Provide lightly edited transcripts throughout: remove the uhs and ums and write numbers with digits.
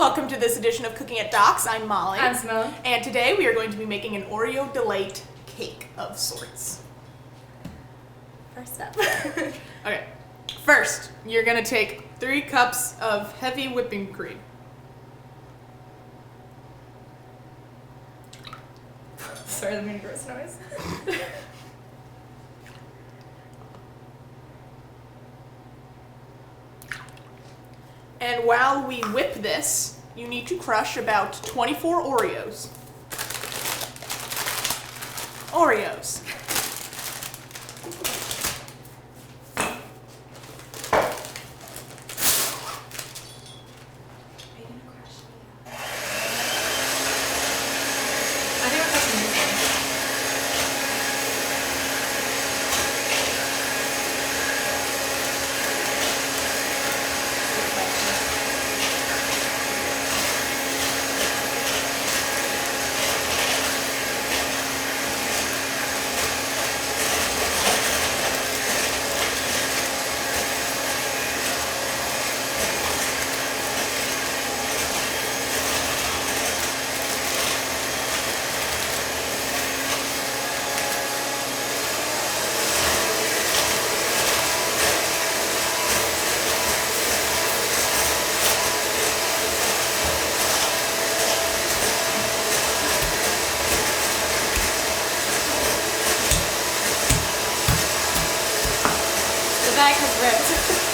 welcome to this edition of Cooking at Doc's. I'm Molly. I'm Simone. And today we are going to be making an Oreo Delight cake of sorts. First step. Okay, first you're going to take 3 cups of heavy whipping cream. Sorry, that made a gross noise. And while we whip this, you need to crush about 24 Oreos. Oreos. I think we're crushing these ones. The bag has ripped.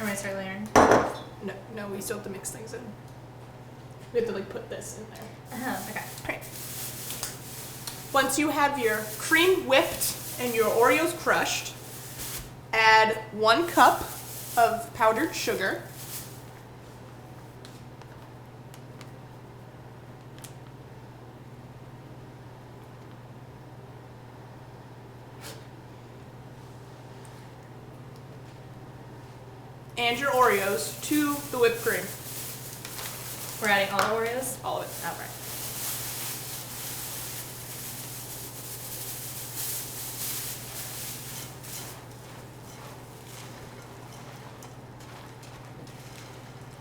I'm gonna start layering. No, we still have to mix things in. We have to put this in there. Okay. Alright. Once you have your cream whipped and your Oreos crushed, add 1 cup of powdered sugar. And your Oreos to the whipped cream. We're adding all the Oreos? All of it. Oh, right.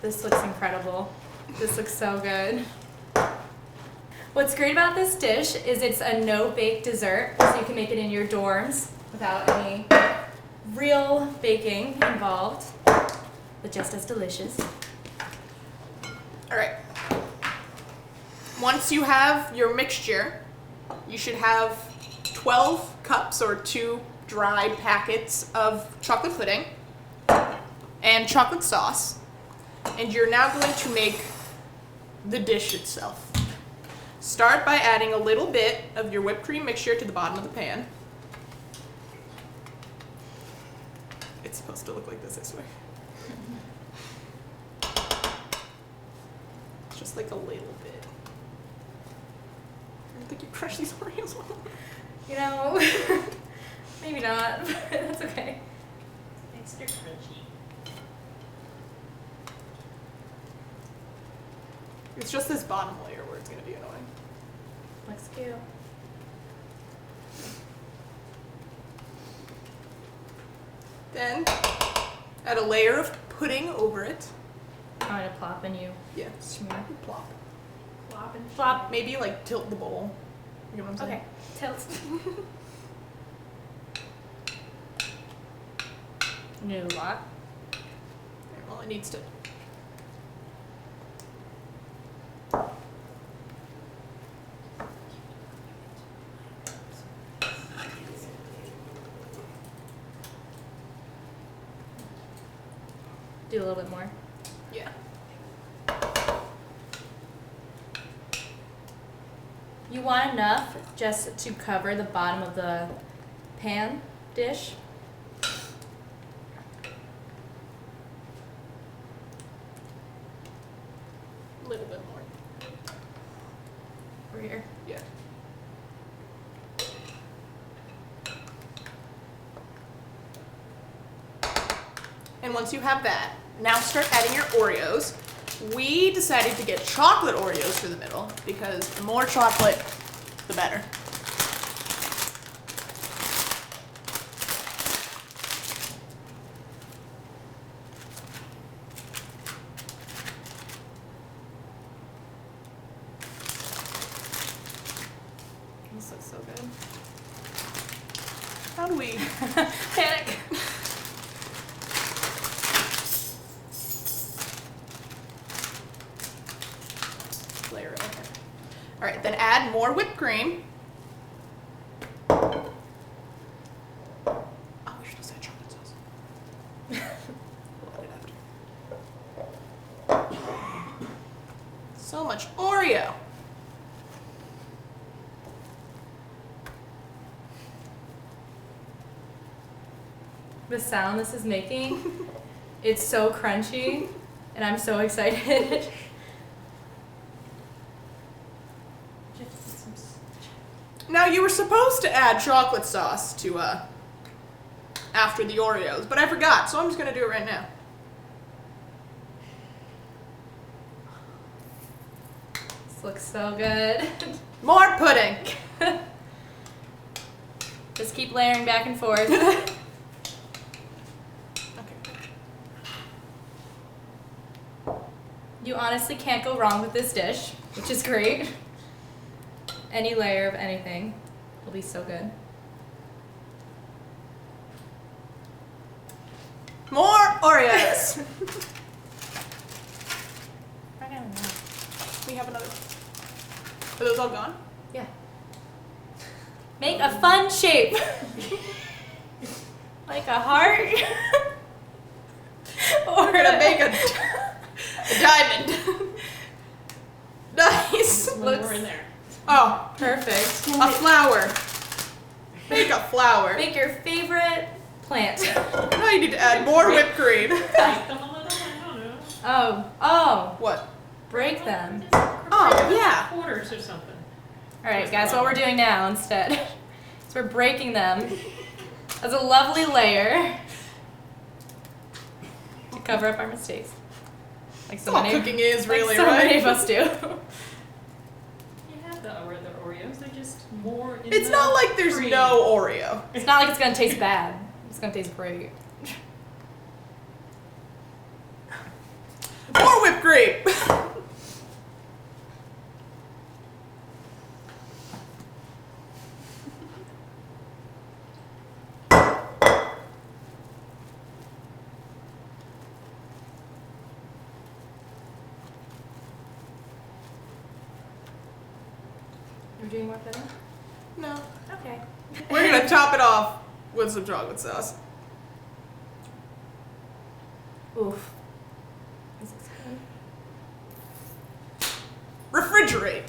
This looks incredible. This looks so good. What's great about this dish is it's a no-bake dessert, so you can make it in your dorms without any real baking involved, but just as delicious. Alright. Once you have your mixture, you should have 12 cups or 2 dry packets of chocolate pudding and chocolate sauce. And you're now going to make the dish itself. Start by adding a little bit of your whipped cream mixture to the bottom of the pan. It's supposed to look like this, I swear. Just like a little bit. I don't think you crush these Oreos well. You know, maybe not, but that's okay. Extra crunchy. It's just this bottom layer where it's going to be annoying. Looks cute. Then add a layer of pudding over it. I'm gonna plop and you Yeah, smear. plop. Flop and Flop. Maybe like tilt the bowl. You know what I'm saying? Okay. Tilt. New lot. Well, it needs to. Do a little bit more. Yeah. You want enough just to cover the bottom of the pan dish. A little bit more. Over here. Yeah. And once you have that, now start adding your Oreos. We decided to get chocolate Oreos for the middle because the more chocolate, the better. This looks so good. How do we? Panic. Layer it. Okay. All right, then add more whipped cream. Oh, we should have said chocolate sauce. We'll add it after. So much Oreo. The sound this is making, it's so crunchy, and I'm so excited. Now you were supposed to add chocolate sauce to after the Oreos, but I forgot, so I'm just gonna do it right now. This looks so good. More pudding. Just keep layering back and forth. Okay. You honestly can't go wrong with this dish, which is great. Any layer of anything will be so good. More Oreos. We have another. Are those all gone? Yeah. Make a fun shape. Like a heart. Or We're gonna make a diamond. Nice. one Looks- more in there. Oh, perfect. a flower. Make a flower. Make your favorite plant. Now you need to add more whipped cream. Make them a little, I don't know. Oh, What? break them. Oh, yeah. Quarters or something. All right, guys, what we're doing now instead is we're breaking them as a lovely layer to cover up our mistakes. Like so All many, cooking is like really, so right? many of us do. You have the Oreos, they're just more in It's the not like there's cream. no Oreo. It's not like it's gonna taste bad. It's gonna taste great. More whipped cream. You're doing more pudding? No. Okay. We're gonna top it off with some chocolate sauce. Oof. This is good. refrigerate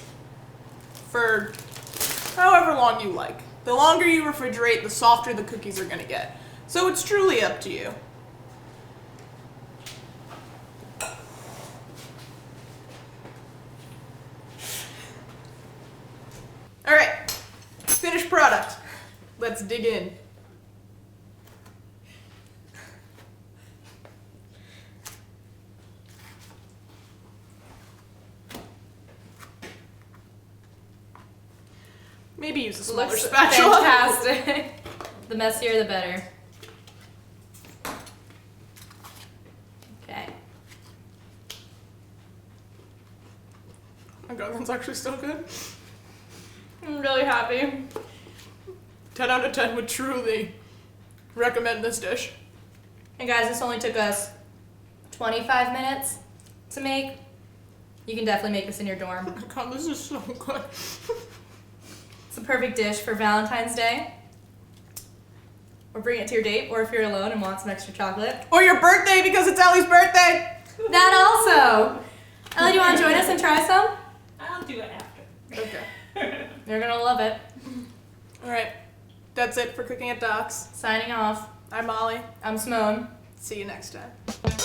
for however long you like. The longer you refrigerate, the softer the cookies are going to get. So it's truly up to you. All right, finished product. Let's dig in. Maybe use a smaller Looks spatula. fantastic. The messier, the better. Okay. Oh my god, that's actually so good. I'm really happy. 10 out of 10 would truly recommend this dish. And guys, this only took us 25 minutes to make. You can definitely make this in your dorm. Oh my god, this is so good. It's a perfect dish for Valentine's Day. Or bring it to your date, or if you're alone and want some extra chocolate. Or your birthday because it's Ellie's birthday. That also! Ellie, do you want to join us and try some? I'll do it after. Okay. You're gonna love it. Alright. That's it for Cooking at Doc's. Signing off. I'm Molly. I'm Simone. See you next time.